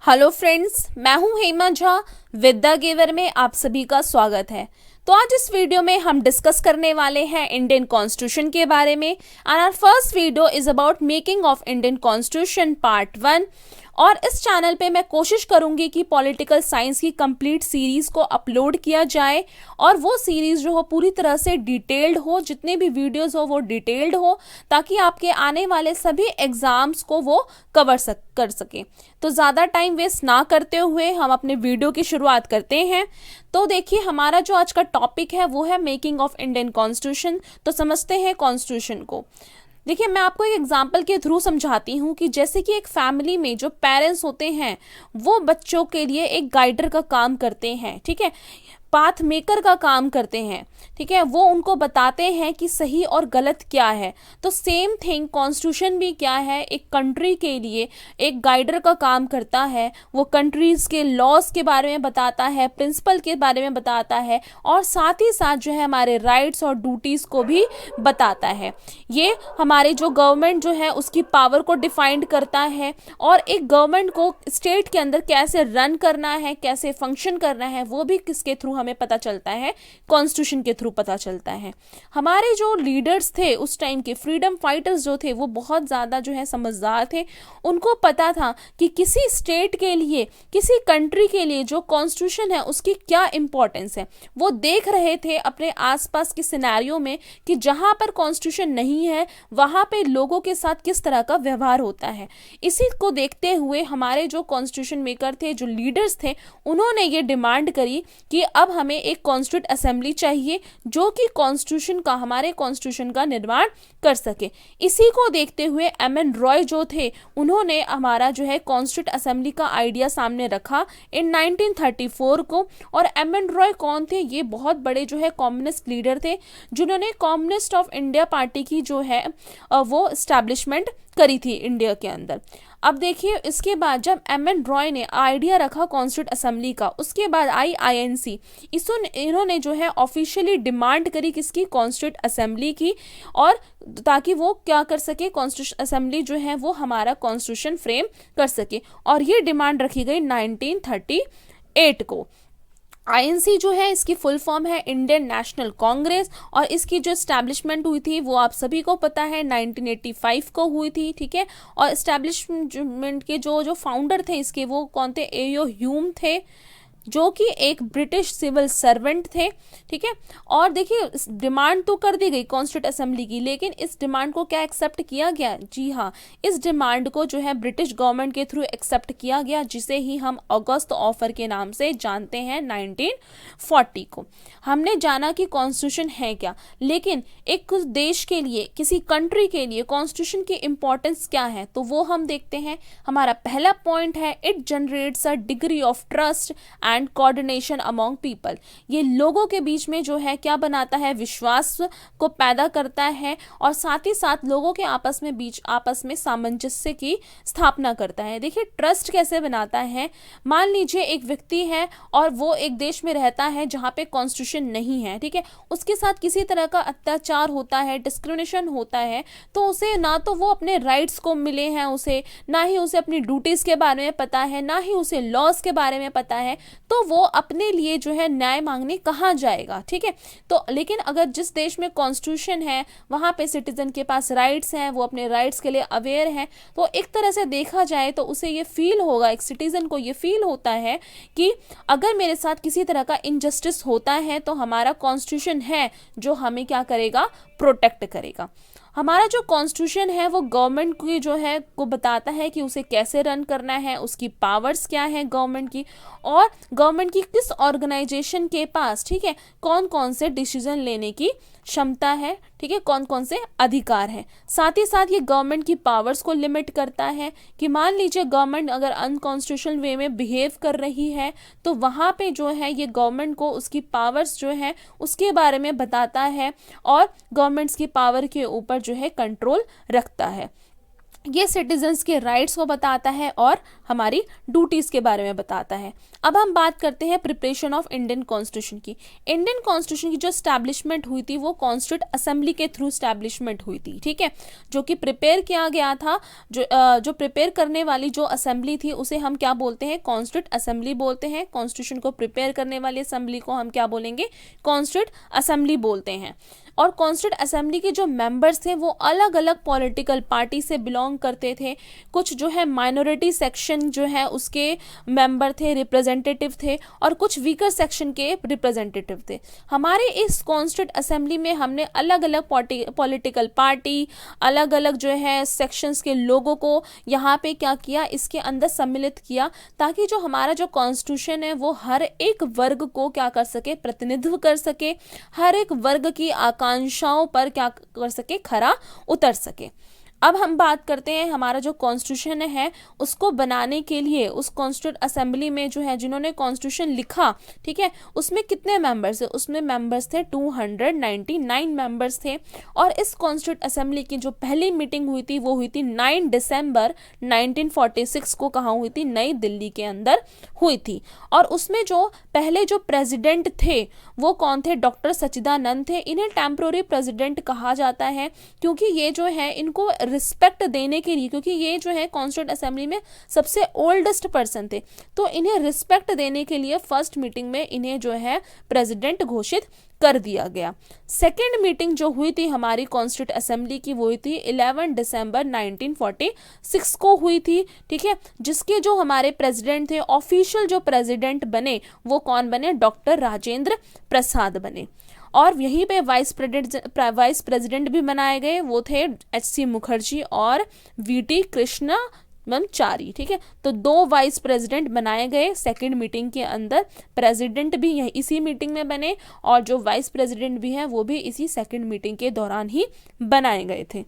Hello friends, मैं हूं हेमा झा। विद्या गेवर में आप सभी का स्वागत है। तो आज इस वीडियो में हम डिस्कस करने वाले हैं इंडियन कॉन्स्टिट्यूशन के बारे में। And our first video is about making of Indian constitution part 1। और इस चैनल पे मैं कोशिश करूंगी कि पॉलिटिकल साइंस की कंप्लीट सीरीज को अपलोड किया जाए और वो सीरीज जो हो पूरी तरह से डिटेल्ड हो, जितने भी वीडियोस हो वो डिटेल्ड हो, ताकि आपके आने वाले सभी एग्जाम्स को वो कर सके। तो ज़्यादा टाइम वेस्ट ना करते हुए हम अपने वीडियो की शुरुआत करते हैं। तो देखिए, हमारा जो आज का टॉपिक है वो है मेकिंग ऑफ इंडियन कॉन्स्टिट्यूशन। तो समझते हैं कॉन्स्टिट्यूशन को। देखिए, मैं आपको एक एग्जांपल के थ्रू समझाती हूँ कि जैसे कि एक फैमिली में जो पेरेंट्स होते हैं वो बच्चों के लिए एक गाइडर का काम करते हैं, ठीक है, पाथ मेकर का काम करते हैं, ठीक है, वो उनको बताते हैं कि सही और गलत क्या है। तो सेम थिंग कॉन्स्टिट्यूशन भी क्या है, एक कंट्री के लिए एक गाइडर का काम करता है। वो कंट्रीज के लॉज के बारे में बताता है, प्रिंसिपल के बारे में बताता है और साथ ही साथ जो है हमारे राइट्स और ड्यूटीज को भी बताता है। ये हमारे जो गवर्नमेंट जो है उसकी पावर को डिफाइंड करता है और एक गवर्नमेंट को स्टेट के अंदर कैसे रन करना है, कैसे फंक्शन करना है, वो भी किसके थ्रू हमें पता चलता है, कॉन्स्टिट्यूशन के थ्रू पता चलता है। हमारे जो लीडर्स थे उस टाइम के, फ्रीडम फाइटर्स जो थे, वो बहुत ज़्यादा जो है समझदार थे। उनको पता था कि किसी स्टेट के लिए, किसी कंट्री के लिए जो कॉन्स्टिट्यूशन है उसकी क्या इंपॉर्टेंस है। वो देख रहे थे अपने आसपास के सिनेरियो में कि जहाँ पर कॉन्स्टिट्यूशन नहीं है वहाँ पे लोगों के साथ किस तरह का व्यवहार होता है। इसी को देखते हुए हमारे जो कॉन्स्टिट्यूशन मेकर थे, जो लीडर्स थे, उन्होंने ये डिमांड करी कि अब हमें एक कॉन्स्टिट्यूट असेंबली चाहिए जो कि कॉन्स्टिट्यूशन का, हमारे कॉन्स्टिट्यूशन का निर्माण कर सके। इसी को देखते हुए एम.एन. रॉय जो थे, उन्होंने हमारा जो है कॉन्स्टिट्यूट असेंबली का आइडिया सामने रखा इन 1934 को। और एम.एन. रॉय कौन थे? ये बहुत बड़े जो है कम्युनिस्ट लीडर थे, जिन्होंने कम्युनिस्ट ऑफ इंडिया पार्टी की जो है वो इस्टेब्लिशमेंट करी थी इंडिया के अंदर। अब देखिए, इसके बाद जब एम.एन. रॉय ने आइडिया रखा कॉन्स्टिट्यूट असेंबली का, उसके बाद आई आईएनसी, इन्होंने जो है ऑफिशियली डिमांड करी किसकी, कॉन्स्टिट्यूट असेंबली की, और ताकि वो क्या कर सके, कॉन्स्टिट्यूशन असेंबली जो है वो हमारा कॉन्स्टिट्यूशन फ्रेम कर सके। और ये डिमांड रखी गई 1938 को। आईएनसी जो है इसकी फुल फॉर्म है इंडियन नेशनल कांग्रेस, और इसकी जो इस्टेब्लिशमेंट हुई थी वो आप सभी को पता है 1985 को हुई थी, ठीक है। और इस्टेब्लिशमेंट के जो फाउंडर थे इसके, वो कौन थे? एओ ह्यूम थे, जो कि एक ब्रिटिश सिविल सर्वेंट थे, ठीक है। और देखिए, डिमांड तो कर दी गई कॉन्स्टिट्यूट असेंबली की, लेकिन इस डिमांड को क्या एक्सेप्ट किया गया? जी हाँ, इस डिमांड को जो है ब्रिटिश गवर्नमेंट के थ्रू एक्सेप्ट किया गया, जिसे ही हम अगस्त ऑफर के नाम से जानते हैं 1940 को। हमने जाना कि कॉन्स्टिट्यूशन है क्या, लेकिन एक देश के लिए, किसी कंट्री के लिए कॉन्स्टिट्यूशन की इंपॉर्टेंस क्या है, तो वो हम देखते हैं। हमारा पहला पॉइंट है, it generates a degree of trust and coordination among people. ये लोगों के बीच में जो है क्या बनाता है, विश्वास को पैदा करता है, और साथ ही साथ लोगों के आपस में सामंजस्य की स्थापना करता है। देखिए, ट्रस्ट कैसे बनाता है? मान लीजिए एक व्यक्ति है और वो एक देश में रहता है जहाँ पे कॉन्स्टिट्यूशन नहीं है, ठीक है, उसके साथ किसी तरह का अत्याचार होता है, डिस्क्रिमिनेशन होता है, तो उसे ना तो वो अपने राइट्स को मिले हैं, उसे ना ही उसे अपनी ड्यूटीज के बारे में पता है, ना ही उसे लॉज के बारे में पता है, तो वो अपने लिए जो है न्याय मांगने कहाँ जाएगा, ठीक है। तो लेकिन अगर जिस देश में कॉन्स्टिट्यूशन है वहाँ पे सिटीजन के पास राइट्स हैं, वो अपने राइट्स के लिए अवेयर हैं, तो एक तरह से देखा जाए तो उसे ये फील होगा, एक सिटीजन को ये फील होता है कि अगर मेरे साथ किसी तरह का इनजस्टिस होता है तो हमारा कॉन्स्टिट्यूशन है जो हमें क्या करेगा, प्रोटेक्ट करेगा। हमारा जो कॉन्स्टिट्यूशन है वो गवर्नमेंट की जो है को बताता है कि उसे कैसे रन करना है, उसकी पावर्स क्या है गवर्नमेंट की, और गवर्नमेंट की किस ऑर्गेनाइजेशन के पास, ठीक है, कौन कौन से डिसीजन लेने की क्षमता है, ठीक है, कौन कौन से अधिकार हैं। साथ ही साथ ये गवर्नमेंट की पावर्स को लिमिट करता है कि मान लीजिए गवर्नमेंट अगर अनकॉन्स्टिट्यूशनल वे में बिहेव कर रही है तो वहाँ पे जो है ये गवर्नमेंट को उसकी पावर्स जो है उसके बारे में बताता है और गवर्नमेंट्स की पावर के ऊपर जो है कंट्रोल रखता है। ये सिटीजन्स के राइट्स को बताता है और हमारी ड्यूटीज़ के बारे में बताता है। अब हम बात करते हैं प्रिपरेशन ऑफ इंडियन कॉन्स्टिट्यूशन की। इंडियन कॉन्स्टिट्यूशन की जो स्टैब्लिशमेंट हुई थी वो कॉन्स्टिट्यूट असेंबली के थ्रू स्टैब्लिशमेंट हुई थी, ठीक है, जो कि प्रिपेयर किया गया था। जो प्रिपेयर करने वाली जो असेंबली थी उसे हम क्या बोलते हैं, कॉन्स्टिट्यूट असेंबली बोलते हैं। कॉन्स्टिट्यूशन को प्रिपेयर करने वाली असेंबली को हम क्या बोलेंगे, कॉन्स्टिट्यूट असेंबली बोलते हैं। और कॉन्स्टिट्यूट असेंबली के जो मेंबर्स थे वो अलग अलग पॉलिटिकल पार्टी से बिलोंग करते थे। कुछ जो है माइनॉरिटी सेक्शन जो है उसके मेंबर थे, रिप्रेजेंटेटिव थे, और कुछ वीकर सेक्शन के रिप्रेजेंटेटिव थे। हमारे इस कॉन्स्टिट्यूट असेंबली में हमने अलग अलग पॉलिटिकल पार्टी, अलग अलग जो है सेक्शंस के लोगों को यहाँ पे क्या किया, इसके अंदर सम्मिलित किया, ताकि जो हमारा जो कॉन्स्टिट्यूशन है वो हर एक वर्ग को क्या कर सके, प्रतिनिधित्व कर सके, हर एक वर्ग की आकांक्षाओं पर क्या कर सके, खरा उतर सके। अब हम बात करते हैं हमारा जो कॉन्स्टिट्यूशन है उसको बनाने के लिए उस कॉन्स्टिट्यूट असेंबली में जो है जिन्होंने कॉन्स्टिट्यूशन लिखा, ठीक है, उसमें कितने मेंबर्स है, उसमें मेंबर्स थे 299 मेंबर्स थे। और इस कॉन्स्टिट्यूट असेंबली की जो पहली मीटिंग हुई थी वो हुई थी 9 दिसंबर 1946 को, कहाँ हुई थी, नई दिल्ली के अंदर हुई थी। और उसमें जो पहले जो प्रेसिडेंट थे वो कौन थे, डॉक्टर सच्चिदानंद थे। इन्हें टेम्पोररी प्रेसिडेंट कहा जाता है क्योंकि ये जो है इनको रिस्पेक्ट देने के लिए, क्योंकि ये जो है कॉन्स्टिट्यूट असेंबली में सबसे ओल्डेस्ट पर्सन थे, तो इन्हें रिस्पेक्ट देने के लिए फर्स्ट मीटिंग में इन्हें जो है प्रेसिडेंट घोषित कर दिया गया। सेकेंड मीटिंग जो हुई थी हमारी कॉन्स्टिट्यूट असेंबली की वो हुई थी 11 दिसंबर 1946 को हुई थी, ठीक है, जिसके जो हमारे प्रेसिडेंट थे, ऑफिशियल जो प्रेसिडेंट बने वो कौन बने, डॉक्टर राजेंद्र प्रसाद बने। और यहीं पे वाइस प्रेसिडेंट भी बनाए गए, वो थे एच.सी. मुखर्जी और वी.टी. कृष्णमाचारी, ठीक है। तो 2 वाइस प्रेसिडेंट बनाए गए सेकंड मीटिंग के अंदर। प्रेसिडेंट भी यही इसी मीटिंग में बने और जो वाइस प्रेसिडेंट भी हैं वो भी इसी सेकंड मीटिंग के दौरान ही बनाए गए थे।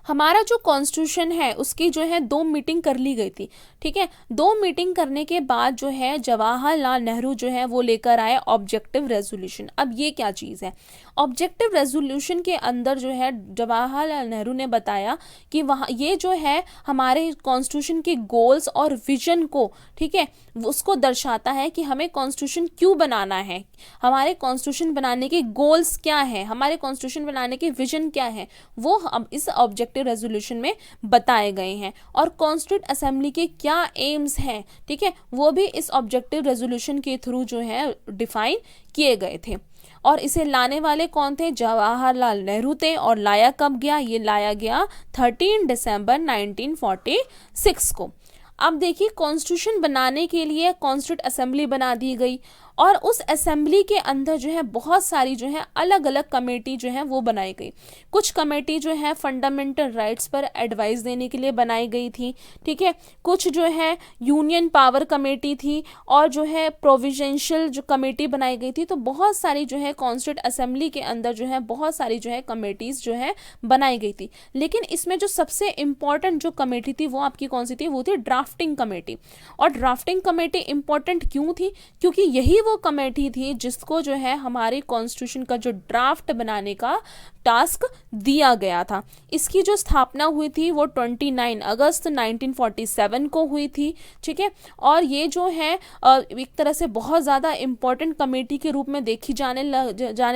हमारा जो कॉन्स्टिट्यूशन है उसकी जो है 2 मीटिंग कर ली गई थी, ठीक है। 2 मीटिंग करने के बाद जो है जवाहरलाल नेहरू जो है वो लेकर आए ऑब्जेक्टिव रेजोल्यूशन। अब ये क्या चीज़ है, ऑब्जेक्टिव रेजोल्यूशन के अंदर जो है जवाहरलाल नेहरू ने बताया कि वहाँ ये जो है हमारे कॉन्स्टिट्यूशन के गोल्स और विजन को, ठीक है, उसको दर्शाता है कि हमें कॉन्स्टिट्यूशन क्यों बनाना है, हमारे कॉन्स्टिट्यूशन बनाने के गोल्स क्या है, हमारे कॉन्स्टिट्यूशन बनाने के विजन क्या है, वो हम इस ऑब्जेक्टिव रेजोल्यूशन में बताए गए हैं। और कॉन्स्टिट्यूट असेंबली के क्या एम्स हैं, ठीक है, वो भी इस ऑब्जेक्टिव रेजोल्यूशन के थ्रू जो है डिफाइन किए गए थे। और इसे लाने वाले कौन थे, जवाहरलाल नेहरू थे। और लाया कब गया, ये लाया गया 13 दिसंबर 1946 को। अब देखिए कॉन्स्टिट्यूशन बनाने के लिए कॉन्स्टिट्यूट असेंबली बना दी गई और उस असेंबली के अंदर जो है बहुत सारी जो है अलग अलग कमेटी जो है वो बनाई गई। कुछ कमेटी जो है फंडामेंटल राइट्स पर एडवाइस देने के लिए बनाई गई थी, ठीक है। कुछ जो है यूनियन पावर कमेटी थी और जो है प्रोविडेंशियल जो कमेटी बनाई गई थी। तो बहुत सारी जो है कॉन्स्टिट्यूट असेंबली के अंदर जो है बहुत सारी जो है कमेटीज जो है बनाई गई थी। लेकिन इसमें जो सबसे इम्पॉर्टेंट जो कमेटी थी वो आपकी कौन सी थी, वो थी ड्राफ्टिंग कमेटी। और ड्राफ्टिंग कमेटी इंपॉर्टेंट क्यों थी, क्योंकि यही वो कमेटी थी जिसको जो है हमारे कॉन्स्टिट्यूशन का जो ड्राफ्ट बनाने का टास्क दिया गया था। इसकी जो स्थापना हुई थी वो 29 अगस्त 1947 को हुई थी, ठीक है। और ये जो है एक तरह से बहुत ज़्यादा इम्पोर्टेंट कमेटी के रूप में देखी जाने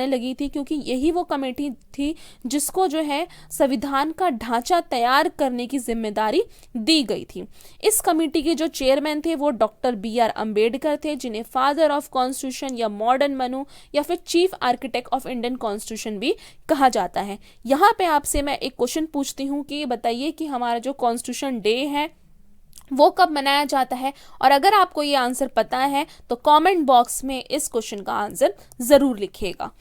लगी थी, क्योंकि यही वो कमेटी थी जिसको जो है संविधान का ढांचा तैयार करने की जिम्मेदारी दी गई थी। इस कमेटी के जो चेयरमैन थे वो डॉक्टर B.R. अम्बेडकर थे, जिन्हें फादर ऑफ कॉन्स्टिट्यूशन या मॉडर्न मनु या फिर chief architect of Indian constitution भी कहा जाता है। यहाँ पे आपसे मैं एक क्वेश्चन पूछती हूँ कि बताइए कि हमारा जो कॉन्स्टिट्यूशन डे है वो कब मनाया जाता है। और अगर आपको ये आंसर पता है तो कमेंट बॉक्स में इस क्वेश्चन का आंसर ज़रूर लिखिएगा।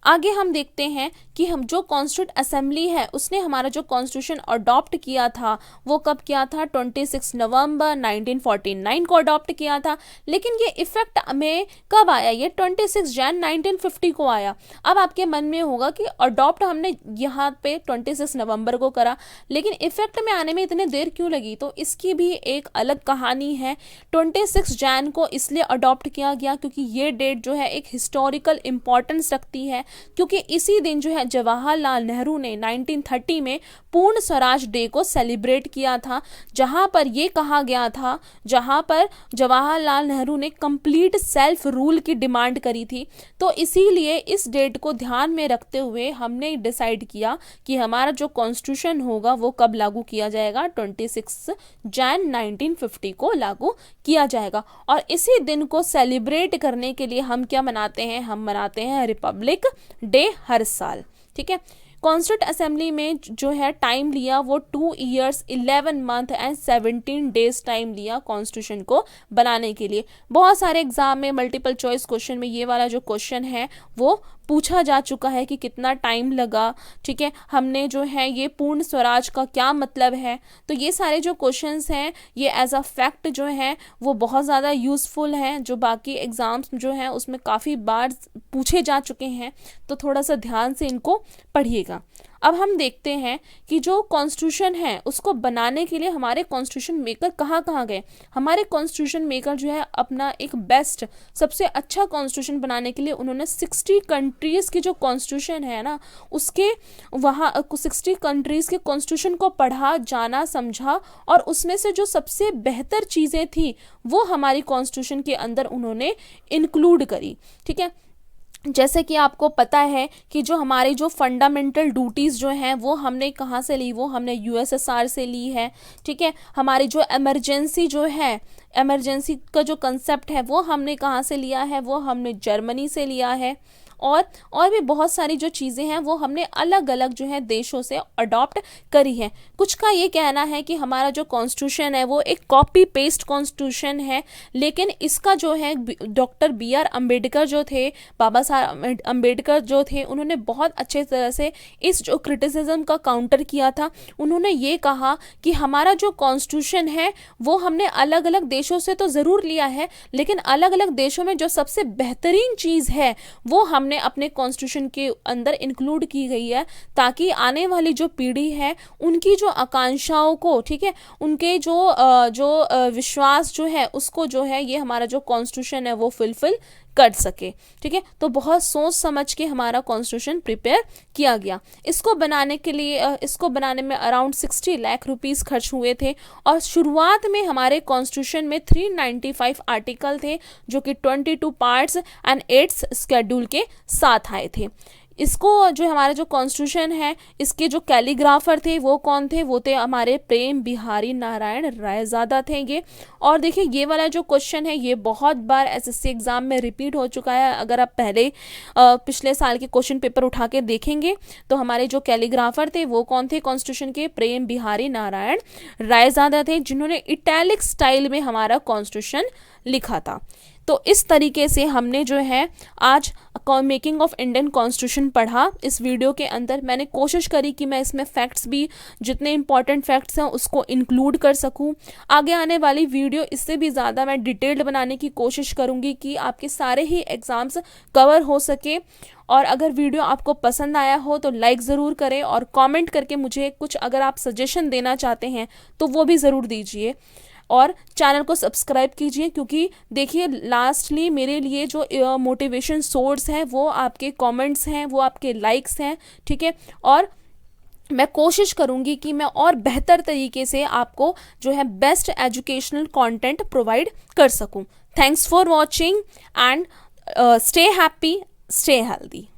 आगे हम देखते हैं कि हम जो कॉन्स्टिट्यूट असेंबली है उसने हमारा जो कॉन्स्टिट्यूशन अडॉप्ट किया था वो कब किया था, 26 नवंबर 1949 को अडॉप्ट किया था। लेकिन ये इफेक्ट में कब आया, ये 26 जन 1950 को आया। अब आपके मन में होगा कि अडॉप्ट हमने यहाँ पे 26 नवंबर को करा, लेकिन इफेक्ट में आने में इतने देर क्यों लगी, तो इसकी भी एक अलग कहानी है। 26 जन को इसलिए अडॉप्ट किया गया क्योंकि ये डेट जो है एक हिस्टोरिकल इम्पॉर्टेंस रखती है। क्योंकि इसी दिन जो है जवाहरलाल नेहरू ने 1930 में पूर्ण स्वराज डे को सेलिब्रेट किया था, जहां पर ये कहा गया था, जहां पर जवाहरलाल नेहरू ने कंप्लीट सेल्फ रूल की डिमांड करी थी। तो इसीलिए इस डेट को ध्यान में रखते हुए हमने डिसाइड किया कि हमारा जो कॉन्स्टिट्यूशन होगा वो कब लागू किया जाएगा, 26 जन 1950 को लागू किया जाएगा। और इसी दिन को सेलिब्रेट करने के लिए हम क्या मनाते हैं, हम मनाते हैं रिपब्लिक डे हर साल। ठीक है। कॉन्स्टिट्यूंट असेंबली में जो है टाइम लिया वो 2 years 11 month and 17 days time लिया कॉन्स्टिट्यूशन को बनाने के लिए। बहुत सारे एग्जाम में मल्टीपल चॉइस क्वेश्चन में ये वाला जो क्वेश्चन है वो पूछा जा चुका है कि कितना टाइम लगा। ठीक है, हमने जो है ये पूर्ण स्वराज का क्या मतलब है, तो ये सारे जो क्वेश्चंस हैं ये एज अ फैक्ट जो है वो बहुत ज़्यादा यूज़फुल हैं, जो बाकी एग्ज़ाम्स जो हैं उसमें काफ़ी बार पूछे जा चुके हैं, तो थोड़ा सा ध्यान से इनको पढ़िएगा। अब हम देखते हैं कि जो कॉन्स्टिट्यूशन है उसको बनाने के लिए हमारे कॉन्स्टिट्यूशन मेकर कहाँ कहाँ गए। हमारे कॉन्स्टिट्यूशन मेकर जो है अपना एक बेस्ट सबसे अच्छा कॉन्स्टिट्यूशन बनाने के लिए उन्होंने 60 कंट्रीज़ की जो कॉन्स्टिट्यूशन है ना उसके वहाँ 60 कंट्रीज़ के कॉन्स्टिट्यूशन को पढ़ा, जाना, समझा और उसमें से जो सबसे बेहतर चीज़ें थी वो हमारी कॉन्स्टिट्यूशन के अंदर उन्होंने इंक्लूड करी। ठीक है, जैसे कि आपको पता है कि जो हमारे जो फंडामेंटल ड्यूटीज़ जो हैं वो हमने कहाँ से ली, वो हमने यूएसएसआर से ली है। ठीक है, हमारी जो इमरजेंसी जो है, इमरजेंसी का जो कंसेप्ट है वो हमने कहाँ से लिया है, वो हमने जर्मनी से लिया है। और भी बहुत सारी जो चीज़ें हैं वो हमने अलग अलग जो है देशों से अडॉप्ट करी है। कुछ का ये कहना है कि हमारा जो कॉन्स्टिट्यूशन है वो एक कॉपी पेस्ट कॉन्स्टिट्यूशन है, लेकिन इसका जो है डॉक्टर BR अम्बेडकर जो थे, बाबा साहब अम्बेडकर जो थे, उन्होंने बहुत अच्छे तरह से इस जो क्रिटिसिज्म का काउंटर किया था। उन्होंने ये कहा कि हमारा जो कॉन्स्टिट्यूशन है वो हमने अलग अलग देशों से तो ज़रूर लिया है, लेकिन अलग अलग देशों में जो सबसे बेहतरीन चीज़ है वो हमने अपने कॉन्स्टिट्यूशन के अंदर इंक्लूड की गई है, ताकि आने वाली जो पीढ़ी है उनकी जो आकांक्षाओं को, ठीक है, उनके जो विश्वास जो है उसको जो है ये हमारा जो कॉन्स्टिट्यूशन है वो फुलफिल कर सके। ठीक है, तो बहुत सोच समझ के हमारा कॉन्स्टिट्यूशन प्रिपेयर किया गया। इसको बनाने के लिए इसको बनाने में अराउंड 60 लाख रुपीस खर्च हुए थे और शुरुआत में हमारे कॉन्स्टिट्यूशन में 395 आर्टिकल थे जो कि 22 पार्ट्स एंड 8 शेड्यूल के साथ आए थे। इसको जो हमारा जो कॉन्स्टिट्यूशन है इसके जो कैलीग्राफर थे वो कौन थे, वो थे हमारे प्रेम बिहारी नारायण रायजादा थे ये। और देखिए ये वाला जो क्वेश्चन है ये बहुत बार SSC एग्जाम में रिपीट हो चुका है। अगर आप पहले पिछले साल के क्वेश्चन पेपर उठा के देखेंगे तो हमारे जो कैलीग्राफर थे वो कौन थे कॉन्स्टिट्यूशन के, प्रेम बिहारी नारायण रायजादा थे, जिन्होंने इटैलिक स्टाइल में हमारा कॉन्स्टिट्यूशन लिखा था। तो इस तरीके से हमने जो है आज मेकिंग ऑफ इंडियन कॉन्स्टिट्यूशन पढ़ा। इस वीडियो के अंदर मैंने कोशिश करी कि मैं इसमें फैक्ट्स भी, जितने इंपॉर्टेंट फैक्ट्स हैं उसको इंक्लूड कर सकूं। आगे आने वाली वीडियो इससे भी ज़्यादा मैं डिटेल्ड बनाने की कोशिश करूंगी कि आपके सारे ही एग्ज़ाम्स कवर हो सके। और अगर वीडियो आपको पसंद आया हो तो लाइक ज़रूर करें और कमेंट करके मुझे कुछ अगर आप सजेशन देना चाहते हैं तो वो भी ज़रूर दीजिए। और चैनल को सब्सक्राइब कीजिए, क्योंकि देखिए लास्टली मेरे लिए जो मोटिवेशन सोर्स है वो आपके कमेंट्स हैं, वो आपके लाइक्स हैं। ठीक है, और मैं कोशिश करूँगी कि मैं और बेहतर तरीके से आपको जो है बेस्ट एजुकेशनल कंटेंट प्रोवाइड कर सकूँ। Thanks for watching and stay happy, stay healthy.